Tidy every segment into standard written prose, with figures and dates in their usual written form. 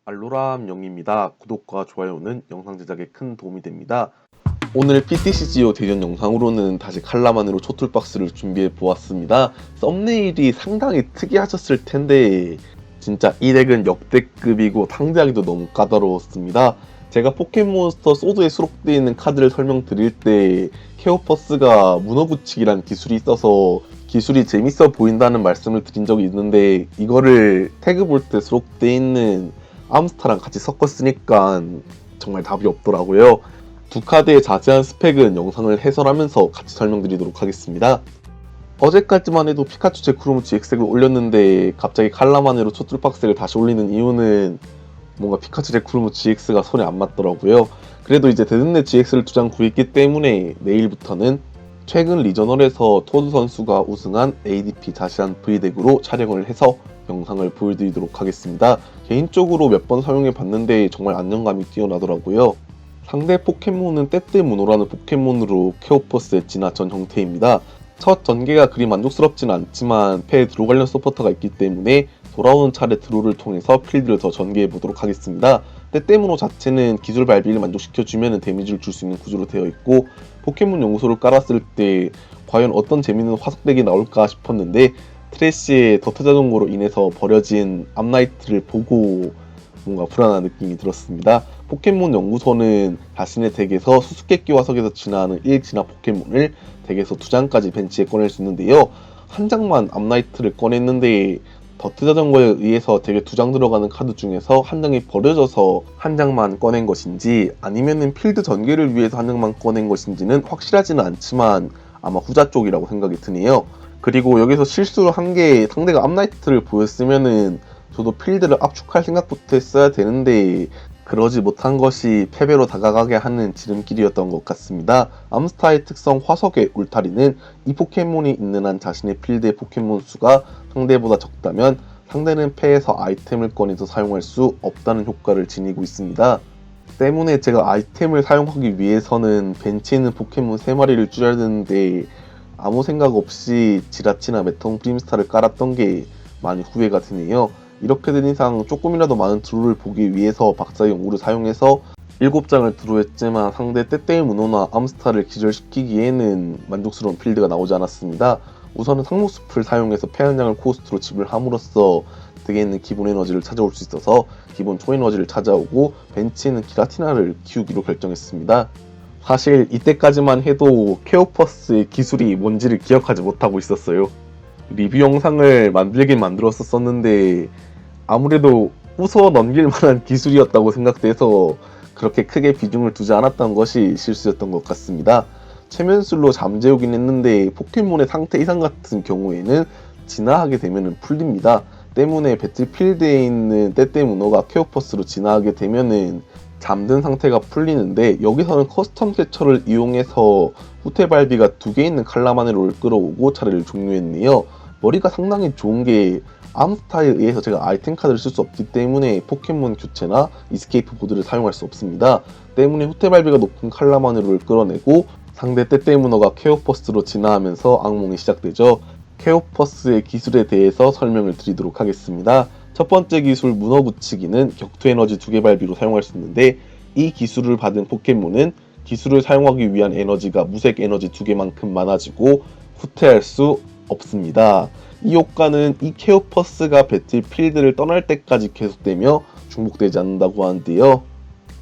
알로람 영입니다. 구독과 좋아요는 영상 제작에 큰 도움이 됩니다. 오늘 PTCGO 대전 영상으로는 다시 칼라만으로 초툴박스를 준비해 보았습니다. 썸네일이 상당히 특이하셨을 텐데 진짜 이 덱은 역대급이고 상대하기도 너무 까다로웠습니다. 제가 포켓몬스터 소드에 수록되어 있는 카드를 설명드릴 때 케오퍼스가 문어붙이기란 기술이 있어서 기술이 재밌어 보인다는 말씀을 드린 적이 있는데 이거를 태그 볼 때 수록되어 있는 암스타랑 같이 섞었으니까 정말 답이 없더라고요. 두 카드의 자세한 스펙은 영상을 해설하면서 같이 설명드리도록 하겠습니다. 어제까지만 해도 피카츄 제크로무 GX를 올렸는데 갑자기 칼라만으로 초툴박스를 다시 올리는 이유는 뭔가 피카츄 제크로무 GX가 손에 안 맞더라고요. 그래도 이제 데드넷 GX를 2장 구했기 때문에 내일부터는 최근 리저널에서 토드 선수가 우승한 ADP 자시한 V덱으로 촬영을 해서 영상을 보여드리도록 하겠습니다. 개인적으로 몇 번 사용해 봤는데 정말 안정감이 뛰어나더라고요. 상대 포켓몬은 떼떼무노라는 포켓몬으로 케오퍼스에 진화전 형태입니다. 첫 전개가 그리 만족스럽지는 않지만 패에 드로 관련 서포터가 있기 때문에 돌아오는 차례 드로를 통해서 필드를 더 전개해 보도록 하겠습니다. 떼떼무노 자체는 기술 발비를 만족시켜주면 데미지를 줄 수 있는 구조로 되어 있고 포켓몬 연구소를 깔았을 때 과연 어떤 재밌는 화석덱이 나올까 싶었는데 트래쉬의 더트 자전거로 인해서 버려진 암나이트를 보고 뭔가 불안한 느낌이 들었습니다. 포켓몬 연구소는 자신의 덱에서 수수께끼 화석에서 진화하는 1진화 포켓몬을 덱에서 2장까지 벤치에 꺼낼 수 있는데요. 한 장만 암나이트를 꺼냈는데 더트 자전거에 의해서 덱에 2장 들어가는 카드 중에서 한 장이 버려져서 한 장만 꺼낸 것인지 아니면은 필드 전개를 위해서 한 장만 꺼낸 것인지는 확실하지는 않지만 아마 후자 쪽이라고 생각이 드네요. 그리고 여기서 실수를 한 게 상대가 암나이트를 보였으면은 저도 필드를 압축할 생각부터 했어야 되는데 그러지 못한 것이 패배로 다가가게 하는 지름길이었던 것 같습니다. 암스타의 특성 화석의 울타리는 이 포켓몬이 있는 한 자신의 필드의 포켓몬 수가 상대보다 적다면 상대는 패에서 아이템을 꺼내서 사용할 수 없다는 효과를 지니고 있습니다. 때문에 제가 아이템을 사용하기 위해서는 벤치에 있는 포켓몬 3마리를 줄여야 되는데 아무 생각 없이 지라치나 메통 프림스타를 깔았던 게 많이 후회가 되네요. 이렇게 된 이상 조금이라도 많은 드로를 보기 위해서 박사의 연구를 사용해서 7장을 드로했지만 상대 떼떼의 문호나 암스타를 기절시키기에는 만족스러운 필드가 나오지 않았습니다. 우선은 상록숲을 사용해서 패한량을 코스트로 지불함으로써 덱에 있는 기본 에너지를 찾아올 수 있어서 기본 초에너지를 찾아오고 벤치에는 기라티나를 키우기로 결정했습니다. 사실 이때까지만 해도 케오퍼스의 기술이 뭔지를 기억하지 못하고 있었어요. 리뷰 영상을 만들긴 만들었었는데 아무래도 웃어 넘길 만한 기술이었다고 생각돼서 그렇게 크게 비중을 두지 않았던 것이 실수였던 것 같습니다. 최면술로 잠재우긴 했는데 포켓몬의 상태 이상 같은 경우에는 진화하게 되면 풀립니다. 때문에 배틀필드에 있는 떼떼문어가 케오퍼스로 진화하게 되면은 잠든 상태가 풀리는데 여기서는 커스텀 캐처를 이용해서 후퇴발비가 2개 있는 칼라마네로를 끌어오고 차례를 종료했네요. 머리가 상당히 좋은 게 암스타에 의해서 제가 아이템 카드를 쓸 수 없기 때문에 포켓몬 교체나 이스케이프 보드를 사용할 수 없습니다. 때문에 후퇴발비가 높은 칼라마네로를 끌어내고 상대 떼떼문어가 케오퍼스로 진화하면서 악몽이 시작되죠. 케오퍼스의 기술에 대해서 설명을 드리도록 하겠습니다. 첫 번째 기술 문어 붙이기는 격투 에너지 2개 발비로 사용할 수 있는데 이 기술을 받은 포켓몬은 기술을 사용하기 위한 에너지가 무색 에너지 2개만큼 많아지고 후퇴할 수 없습니다. 이 효과는 이 케오퍼스가 배틀필드를 떠날 때까지 계속되며 중복되지 않는다고 하는데요.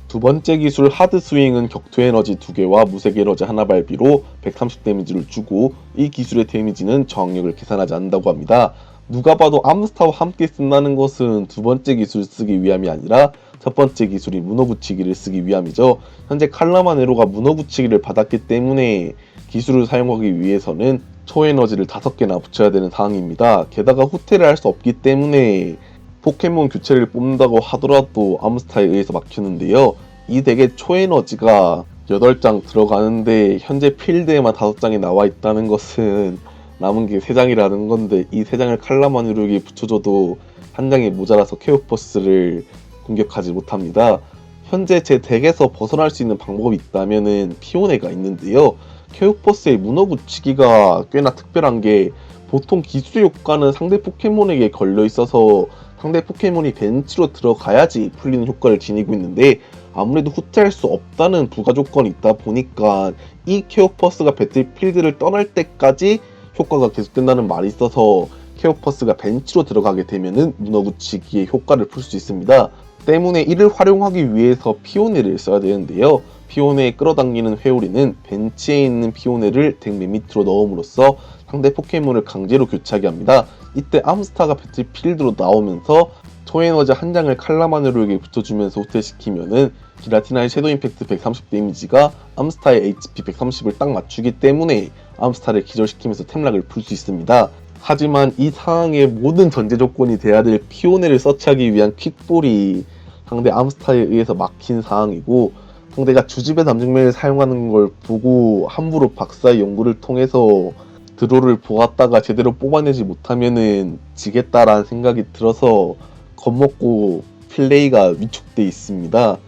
두 번째 기술 하드 스윙은 격투 에너지 2개와 무색 에너지 하나 발비로 130 데미지를 주고 이 기술의 데미지는 저항력을 계산하지 않는다고 합니다. 누가 봐도 암스타와 함께 쓴다는 것은 두 번째 기술을 쓰기 위함이 아니라 첫 번째 기술인 문어 붙이기를 쓰기 위함이죠. 현재 칼라마네로가 문어 붙이기를 받았기 때문에 기술을 사용하기 위해서는 초에너지를 5개나 붙여야 되는 상황입니다. 게다가 후퇴를 할 수 없기 때문에 포켓몬 교체를 뽑는다고 하더라도 암스타에 의해서 막히는데요. 이 덱에 초에너지가 8장 들어가는데 현재 필드에만 5장이 나와 있다는 것은 남은 게 3장이라는 건데 이 3장을 칼라마네로에게 붙여줘도 한 장이 모자라서 케오퍼스를 공격하지 못합니다. 현재 제 덱에서 벗어날 수 있는 방법이 있다면은 피오네가 있는데요. 케오퍼스의 문어 붙이기가 꽤나 특별한 게 보통 기술의 효과는 상대 포켓몬에게 걸려 있어서 상대 포켓몬이 벤치로 들어가야지 풀리는 효과를 지니고 있는데 아무래도 후퇴할 수 없다는 부가 조건이 있다 보니까 이 케오퍼스가 배틀필드를 떠날 때까지 효과가 계속된다는 말이 있어서 케오퍼스가 벤치로 들어가게 되면은 문어붙이기의 효과를 풀 수 있습니다. 때문에 이를 활용하기 위해서 피오네를 써야 되는데요. 피오네에 끌어당기는 회오리는 벤치에 있는 피오네를 덱 맨 밑으로 넣음으로써 상대 포켓몬을 강제로 교체하게 합니다. 이때 암스타가 배틀필드로 나오면서 초에너지 한 장을 칼라마네로에게 붙여주면서 후퇴시키면은 기라티나의 섀도우 임팩트 130 데미지가 암스타의 HP 130을 딱 맞추기 때문에 암스타를 기절시키면서 템락을 풀 수 있습니다. 하지만 이 상황의 모든 전제 조건이 돼야 될 피오네를 서치하기 위한 퀵볼이 상대 암스타에 의해서 막힌 상황이고, 상대가 주집의 담증맨을 사용하는 걸 보고 함부로 박사의 연구를 통해서 드로를 보았다가 제대로 뽑아내지 못하면은 지겠다라는 생각이 들어서 겁먹고 플레이가 위축돼 있습니다.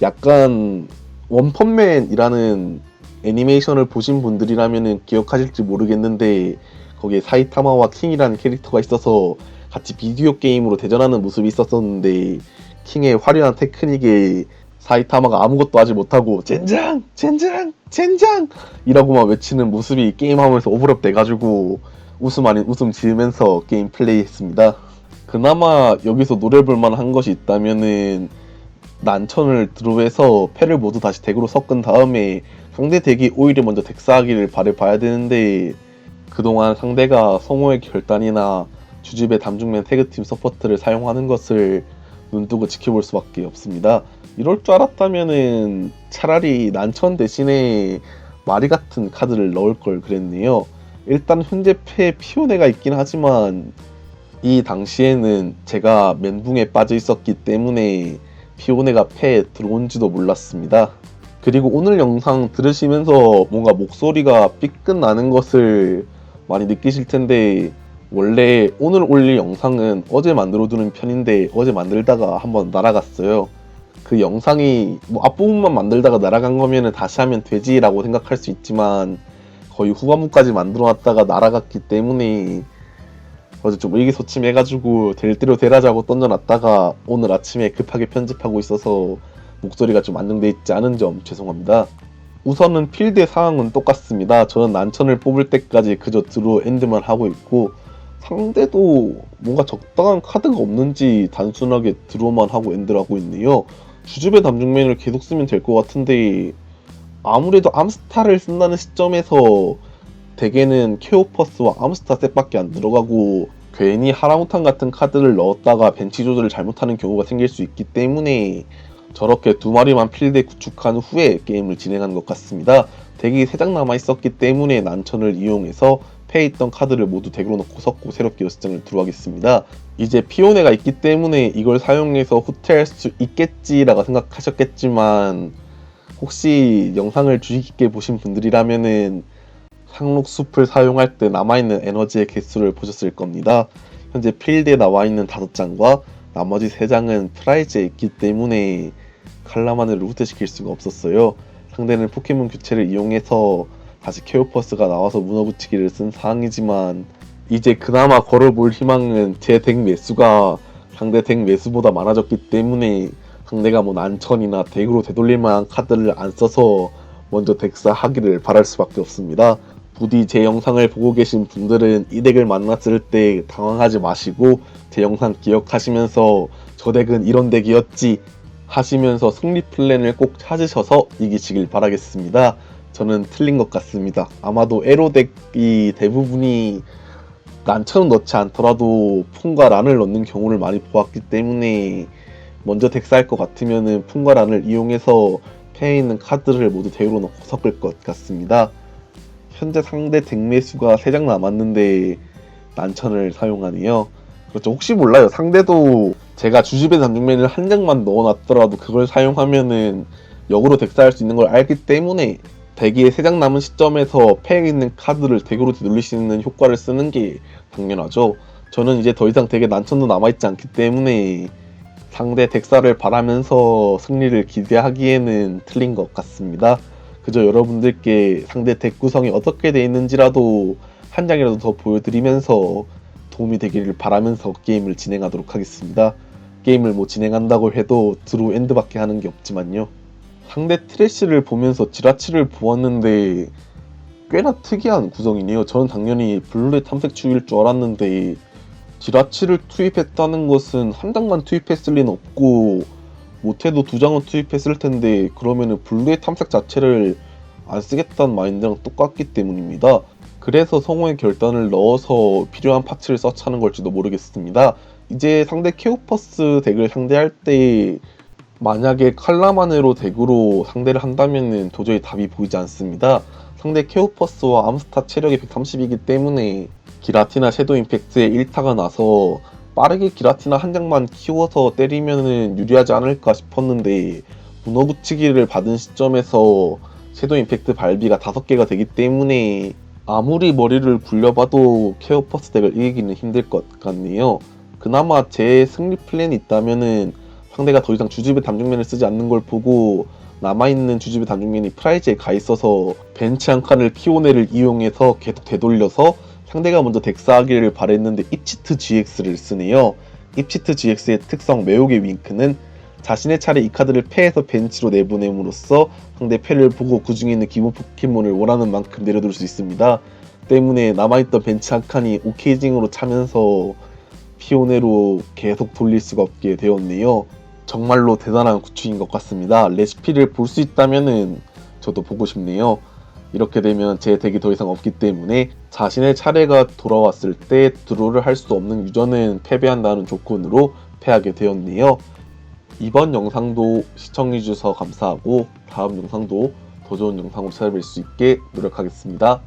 약간 원펀맨이라는 애니메이션을 보신 분들이라면은 기억하실지 모르겠는데 거기에 사이타마와 킹이라는 캐릭터가 있어서 같이 비디오 게임으로 대전하는 모습이 있었었는데, 킹의 화려한 테크닉에 사이타마가 아무것도 하지 못하고 젠장! 젠장! 젠장! 이라고만 외치는 모습이 게임하면서 오버랩 돼가지고 웃음 아닌 웃음 지으면서 게임 플레이했습니다. 그나마 여기서 노려볼만 한 것이 있다면은 난천을 드로해서 패를 모두 다시 덱으로 섞은 다음에 상대 덱이 오히려 먼저 덱사하기를 바라봐야 되는데, 그동안 상대가 성호의 결단이나 주집의 담중맨 태그팀 서포트를 사용하는 것을 눈뜨고 지켜볼 수밖에 없습니다. 이럴 줄 알았다면은 차라리 난천 대신에 마리 같은 카드를 넣을 걸 그랬네요. 일단 현재 패에 피오네가 있긴 하지만 이 당시에는 제가 멘붕에 빠져 있었기 때문에 피오네가 패에 들어온지도 몰랐습니다. 그리고 오늘 영상 들으시면서 뭔가 목소리가 삐끗 나는 것을 많이 느끼실 텐데, 원래 오늘 올릴 영상은 어제 만들어두는 편인데 어제 만들다가 한번 날아갔어요. 그 영상이 뭐 앞부분만 만들다가 날아간 거면은 다시 하면 되지라고 생각할 수 있지만 거의 후반부까지 만들어놨다가 날아갔기 때문에 어제 좀 의기소침해가지고 될 대로 되라자고 던져놨다가 오늘 아침에 급하게 편집하고 있어서 목소리가 좀 안정돼 있지 않은 점 죄송합니다. 우선은 필드의 상황은 똑같습니다. 저는 난천을 뽑을 때까지 그저 드로 엔드만 하고 있고, 상대도 뭔가 적당한 카드가 없는지 단순하게 드로만 하고 엔드를 하고 있네요. 주집의 담중맨을 계속 쓰면 될 것 같은데 아무래도 암스타를 쓴다는 시점에서 덱에는 케오퍼스와 암스타 셋밖에 안 들어가고 괜히 하라무탄 같은 카드를 넣었다가 벤치 조절을 잘못하는 경우가 생길 수 있기 때문에 저렇게 두 마리만 필드에 구축한 후에 게임을 진행한 것 같습니다. 덱이 3장 남아있었기 때문에 난천을 이용해서 패에 있던 카드를 모두 덱으로 넣고 섞고 새롭게 6장을 들어가겠습니다. 이제 피오네가 있기 때문에 이걸 사용해서 후퇴할 수 있겠지라고 생각하셨겠지만, 혹시 영상을 주의 깊게 보신 분들이라면은 상록숲을 사용할 때 남아있는 에너지의 개수를 보셨을 겁니다. 현재 필드에 나와있는 5장과 나머지 3장은 프라이즈에 있기 때문에 칼라마네를 후퇴시킬 수가 없었어요. 상대는 포켓몬 교체를 이용해서 다시 케오퍼스가 나와서 문어붙이기를 쓴 상황이지만, 이제 그나마 걸어볼 희망은 제 덱 매수가 상대 덱 매수보다 많아졌기 때문에 상대가 뭐 난천이나 덱으로 되돌릴 만한 카드를 안 써서 먼저 덱사 하기를 바랄 수밖에 없습니다. 부디 제 영상을 보고 계신 분들은 이 덱을 만났을 때 당황하지 마시고 제 영상 기억하시면서 저 덱은 이런 덱이었지 하시면서 승리 플랜을 꼭 찾으셔서 이기시길 바라겠습니다. 저는 틀린 것 같습니다. 아마도 에로 덱이 대부분이 난천은 넣지 않더라도 푼과 란을 넣는 경우를 많이 보았기 때문에 먼저 덱사할 것 같으면은 푼과 란을 이용해서 패에 있는 카드를 모두 덱으로 넣고 섞을 것 같습니다. 현재 상대 덱 매수가 3장 남았는데 난천을 사용하네요. 그렇죠. 혹시 몰라요. 상대도 제가 주집의 담중맨을 한 장만 넣어놨더라도 그걸 사용하면은 역으로 덱사할 수 있는 걸 알기 때문에 대기에 3장 남은 시점에서 패에 있는 카드를 덱으로 되돌릴 수 있는 효과를 쓰는 게 당연하죠. 저는 이제 더 이상 덱에 난천도 남아있지 않기 때문에 상대 덱사를 바라면서 승리를 기대하기에는 틀린 것 같습니다. 그저 여러분들께 상대 덱 구성이 어떻게 되어 있는지라도 한 장이라도 더 보여드리면서 도움이 되기를 바라면서 게임을 진행하도록 하겠습니다. 게임을 진행한다고 해도 드로우 엔드밖에 하는 게 없지만요. 상대 트래쉬를 보면서 지라치를 보았는데 꽤나 특이한 구성이네요. 저는 당연히 블루의 탐색추일 줄 알았는데 지라치를 투입했다는 것은 한 장만 투입했을 리는 없고 못해도 두 장은 투입했을 텐데 그러면은 블루의 탐색 자체를 안 쓰겠다는 마인드랑 똑같기 때문입니다. 그래서 성우의 결단을 넣어서 필요한 파츠를 서치하는 걸지도 모르겠습니다. 이제 상대 케오퍼스 덱을 상대할 때 만약에 칼라마네로 덱으로 상대를 한다면은 도저히 답이 보이지 않습니다. 상대 케오퍼스와 암스타 체력이 130이기 때문에 기라티나 섀도우 임팩트에 1타가 나서 빠르게 기라티나 한 장만 키워서 때리면은 유리하지 않을까 싶었는데 문어붙이기를 받은 시점에서 섀도우 임팩트 발비가 5개가 되기 때문에 아무리 머리를 굴려봐도 케오퍼스 덱을 이기기는 힘들 것 같네요. 그나마 제 승리 플랜이 있다면은 상대가 더 이상 주집의 단중면을 쓰지 않는 걸 보고 남아있는 주집의 단중면이 프라이즈에 가 있어서 벤치 한 칸을 피오네를 이용해서 계속 되돌려서 상대가 먼저 덱사하기를 바랬는데 입치트 GX를 쓰네요. 입치트 GX의 특성 매혹의 윙크는 자신의 차례 이 카드를 패해서 벤치로 내보냄으로써 상대 패를 보고 그 중에 있는 기본 포켓몬을 원하는 만큼 내려둘 수 있습니다. 때문에 남아있던 벤치 한 칸이 오케이징으로 차면서 피오네로 계속 돌릴 수가 없게 되었네요. 정말로 대단한 구축인 것 같습니다. 레시피를 볼 수 있다면은 저도 보고 싶네요. 이렇게 되면 제 덱이 더 이상 없기 때문에 자신의 차례가 돌아왔을 때 드로우를 할 수 없는 유저는 패배한다는 조건으로 패하게 되었네요. 이번 영상도 시청해주셔서 감사하고 다음 영상도 더 좋은 영상으로 찾아뵐 수 있게 노력하겠습니다.